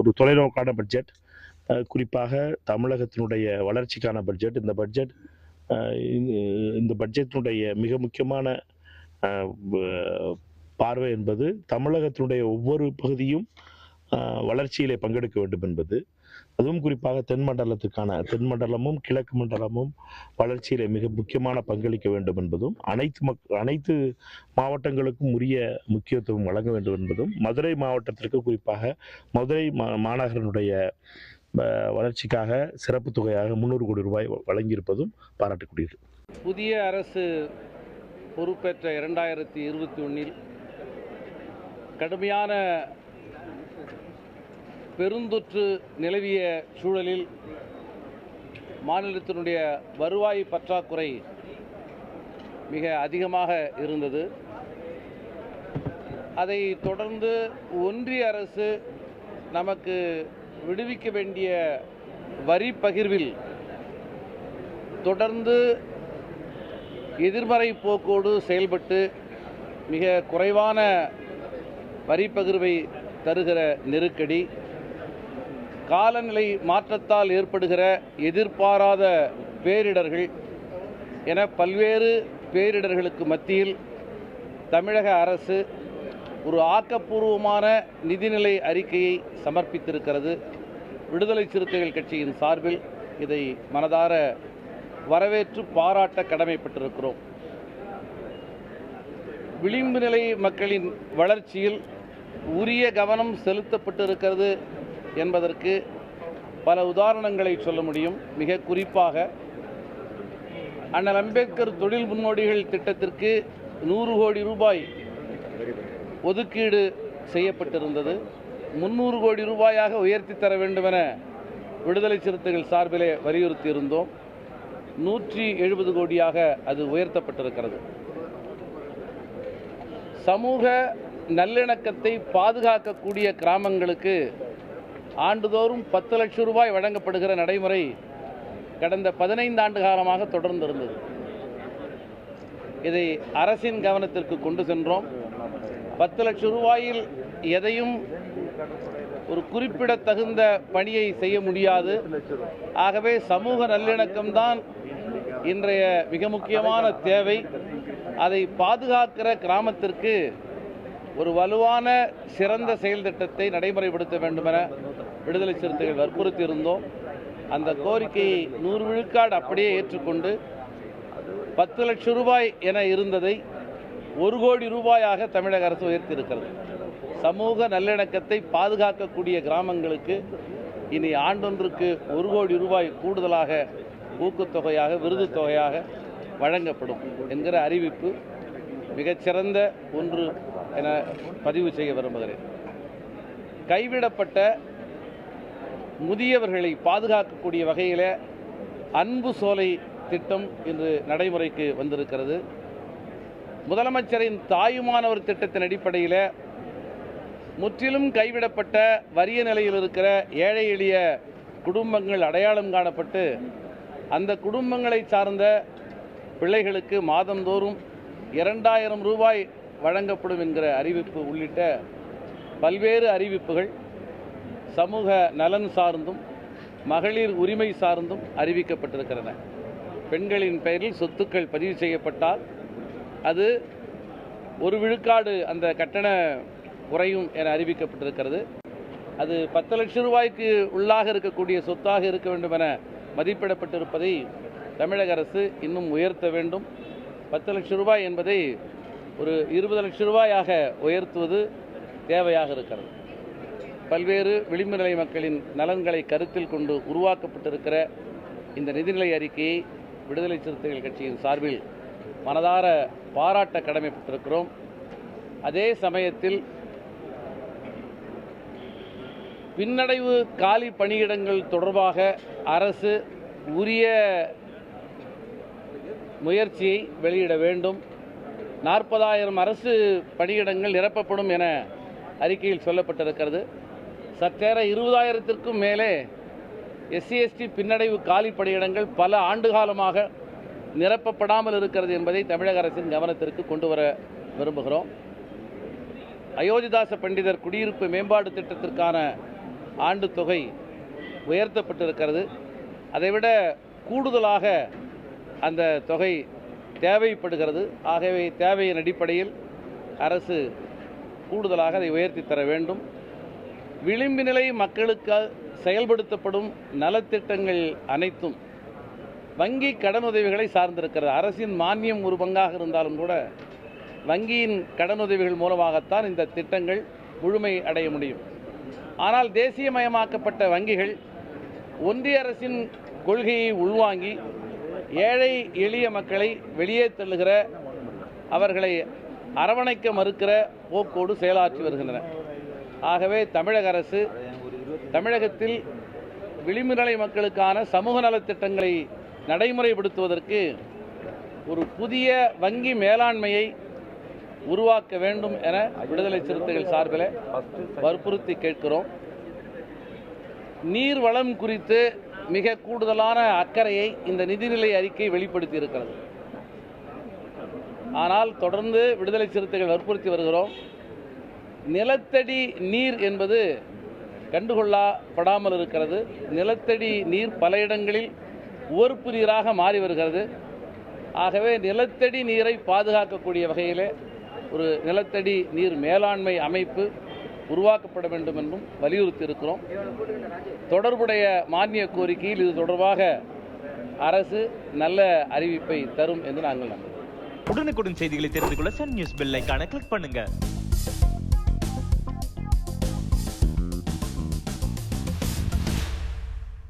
ஒரு தொலைநோக்கான பட்ஜெட். குறிப்பாக தமிழகத்தினுடைய வளர்ச்சிக்கான பட்ஜெட். இந்த பட்ஜெட்டினுடைய மிக முக்கியமான பார்வை என்பது தமிழகத்தினுடைய ஒவ்வொரு பகுதியும் வளர்ச்சியிலே பங்கெடுக்க வேண்டும் என்பது. அதுவும் குறிப்பாக தென் மண்டலமும் கிழக்கு மண்டலமும் வளர்ச்சியிலே மிக முக்கியமான பங்களிக்க வேண்டும் என்பதும், அனைத்து மாவட்டங்களுக்கும் உரிய முக்கியத்துவம் வழங்க வேண்டும் என்பதும், மதுரை மாவட்டத்திற்கு குறிப்பாக மதுரை மாநகரனுடைய வளர்ச்சிக்காக சிறப்பு தொகையாக 300 கோடி ரூபாய் வழங்கியிருப்பதும் பாராட்டக்கூடியது. புதிய அரசு பொறுப்பேற்ற 2021 கடுமையான பெருந்தொற்று நிலவிய சூழலில் மாநிலத்தினுடைய வருவாய் பற்றாக்குறை மிக அதிகமாக இருந்தது. அதை தொடர்ந்து ஒன்றிய அரசு நமக்கு விடுவிக்க வேண்டிய வரி பகிர்வில் தொடர்ந்து எதிர்மறை போக்கோடு செயல்பட்டு மிக குறைவான வரி பகிர்வை தருகிற நெருக்கடி, காலநிலை மாற்றத்தால் ஏற்படுகிற எதிர்பாராத பேரிடர்கள் என பல்வேறு பேரிடர்களுக்கு மத்தியில் தமிழக அரசு ஒரு ஆக்கப்பூர்வமான நிதிநிலை அறிக்கையை சமர்ப்பித்திருக்கிறது. விடுதலை சிறுத்தைகள் கட்சியின் சார்பில் இதை மனதார வரவேற்று பாராட்ட கடமைப்பட்டிருக்கிறோம். விளிம்பு நிலை மக்களின் வளர்ச்சியில் உரிய கவனம் செலுத்தப்பட்டிருக்கிறது என்பதற்கு பல உதாரணங்களை சொல்ல முடியும். மிக குறிப்பாக அண்ணல் அம்பேத்கர் தொழில் முன்னோடிகள் திட்டத்திற்கு 100 கோடி ரூபாய் ஒதுக்கீடு செய்யப்பட்டிருந்தது. 300 கோடி ரூபாயாக உயர்த்தி தர வேண்டும் என விடுதலை சிறுத்தைகள் சார்பிலே வலியுறுத்தி இருந்தோம். 170 கோடியாக அது உயர்த்தப்பட்டிருக்கிறது. சமூக நல்லிணக்கத்தை பாதுகாக்கக்கூடிய கிராமங்களுக்கு ஆண்டுதோறும் 10 லட்சம் ரூபாய் வழங்கப்படுகிற நடைமுறை கடந்த 15 ஆண்டு காலமாக தொடர்ந்து இருந்தது. இதை அரசின் கவனத்திற்கு கொண்டு சென்றோம். 10 லட்சம் ரூபாயில் எதையும் ஒரு குறிப்பிடத்தகுந்த பணியை செய்ய முடியாது. ஆகவே சமூக நல்லிணக்கம்தான் இன்றைய மிக முக்கியமான தேவை. அதை பாதுகாக்கிற கிராமத்திற்கு ஒரு வலுவான சிறந்த செயல் திட்டத்தை நடைமுறைப்படுத்த வேண்டும் என விடுதலை சிறுத்தைகள் வற்புறுத்தி இருந்தோம். அந்த கோரிக்கையை 100 விழுக்காடு அப்படியே ஏற்றுக்கொண்டு 10 லட்சம் ரூபாய் என இருந்ததை 1 கோடி ரூபாயாக தமிழக அரசு உயர்த்தியிருக்கிறது. சமூக நல்லிணக்கத்தை பாதுகாக்கக்கூடிய கிராமங்களுக்கு இனி ஆண்டொன்றுக்கு 1 கோடி ரூபாய் கூடுதலாக ஊக்கத்தொகையாக விருது தொகையாக வழங்கப்படும் என்கிற அறிவிப்பு மிகச்சிறந்த ஒன்று என பதிவு செய்ய விரும்புகிறேன். கைவிடப்பட்ட முதியவர்களை பாதுகாக்கக்கூடிய வகையில் அன்பு சோலை திட்டம் இன்று நடைமுறைக்கு வந்திருக்கிறது. முதலமைச்சரின் தாயுமானவர் திட்டத்தின் அடிப்படையில் முற்றிலும் கைவிடப்பட்ட வறிய நிலையில் இருக்கிற ஏழை எளிய குடும்பங்கள் அடையாளம் காணப்பட்டு அந்த குடும்பங்களை சார்ந்த பிள்ளைகளுக்கு மாதந்தோறும் 2000 ரூபாய் வழங்கப்படும் என்கிற அறிவிப்பு உள்ளிட்ட பல்வேறு அறிவிப்புகள் சமூக நலன் சார்ந்தும் மகளிர் உரிமை சார்ந்தும் அறிவிக்கப்பட்டிருக்கின்றன. பெண்களின் பெயரில் சொத்துக்கள் பதிவு செய்யப்பட்டால் அது 1 விழுக்காடு அந்த கட்டண குறையும் என அறிவிக்கப்பட்டிருக்கிறது. அது 10 லட்சம் ரூபாய்க்கு உள்ளாக இருக்கக்கூடிய சொத்தாக இருக்க வேண்டும் என மதிப்பிடப்பட்டிருப்பதை தமிழக அரசு இன்னும் உயர்த்த வேண்டும். 10 லட்சம் ரூபாய் என்பதை ஒரு 20 லட்சம் ரூபாயாக உயர்த்துவது தேவையாக இருக்கிறது. பல்வேறு விளிம்பு நிலை மக்களின் நலன்களை கருத்தில் கொண்டு உருவாக்கப்பட்டிருக்கிற இந்த நிதிநிலை அறிக்கையை விடுதலை சிறுத்தைகள் கட்சியின் சார்பில் மனதார பாராட்ட கடமைப்பட்டிருக்கிறோம். அதே சமயத்தில் பின்னடைவு காலி பணியிடங்கள் தொடர்பாக அரசு உரிய முயற்சியை வெளியிட வேண்டும். 40,000 அரசு பணியிடங்கள் நிரப்பப்படும் என அறிக்கையில் சொல்லப்பட்டிருக்கிறது. சற்றேற 20,000த்திற்கும் மேலே SC/ST பின்னடைவு காலி பணியிடங்கள் பல ஆண்டுகாலமாக நிரப்பப்படாமல் இருக்கிறது என்பதை தமிழக அரசின் கவனத்திற்கு கொண்டு வர விரும்புகிறோம். அயோத்திதாச பண்டிதர் குடியிருப்பு மேம்பாடு திட்டத்திற்கான ஆண்டு தொகை உயர்த்தப்பட்டிருக்கிறது. அதைவிட கூடுதலாக அந்த தொகை தேவைப்படுகிறது. ஆகவே தேவையின் அடிப்படையில் அரசு கூடுதலாக அதை உயர்த்தி தர வேண்டும். விளிம்பு நிலை மக்களுக்கு செயல்படுத்தப்படும் நலத்திட்டங்கள் அனைத்தும் வங்கி கடனுதவிகளை சார்ந்திருக்கிறது. அரசின் மானியம் ஒரு பங்காக இருந்தாலும் கூட வங்கியின் கடனுதவிகள் மூலமாகத்தான் இந்த திட்டங்கள் முழுமை அடைய முடியும். ஆனால் தேசியமயமாக்கப்பட்ட வங்கிகள் ஒன்றிய அரசின் கொள்கையை உள்வாங்கி ஏழை எளிய மக்களை வெளியே தள்ளுகிற, அவர்களை அரவணைக்க மறுக்கிற போக்கோடு செயலாற்றி வருகின்றன. ஆகவே தமிழக அரசு தமிழகத்தில் விளிம்பு நிலை மக்களுக்கான சமூக நலத்திட்டங்களை நடைமுறைப்படுத்துவதற்கு ஒரு புதிய வங்கி மேலாண்மையை உருவாக்க வேண்டும் என விடுதலை சிறுத்தைகள் சார்பில் வற்புறுத்தி கேட்கிறோம். நீர் வளம் குறித்து மிக கூடுதலான அக்கறையை இந்த நிதிநிலை அறிக்கை வெளிப்படுத்தி இருக்கிறது. ஆனால் தொடர்ந்து விடுதலை சிறுத்தைகள் வற்புறுத்தி வருகிறோம். நிலத்தடி நீர் என்பது கண்டுகொள்ளப்படாமல் இருக்கிறது. நிலத்தடி நீர் பல இடங்களில் உவர்ப்பு நீராக மாறி வருகிறது. ஆகவே நிலத்தடி நீரை பாதுகாக்கக்கூடிய வகையிலே ஒரு நிலத்தடி நீர் மேலாண்மை அமைப்பு உருவாக்கப்பட வேண்டும் என்றும் வலியுறுத்தி இருக்கிறோம். தொடர்புடைய மானிய கோரிக்கையில் இது தொடர்பாக அரசு நல்ல அறிவிப்பை தரும் என்று நாங்கள் நம்புகிறோம். உடனுக்குடன் செய்திகளை தெரிந்து கொள்ள சன் நியூஸ் பெல் ஐகானை கிளிக் பண்ணுங்க.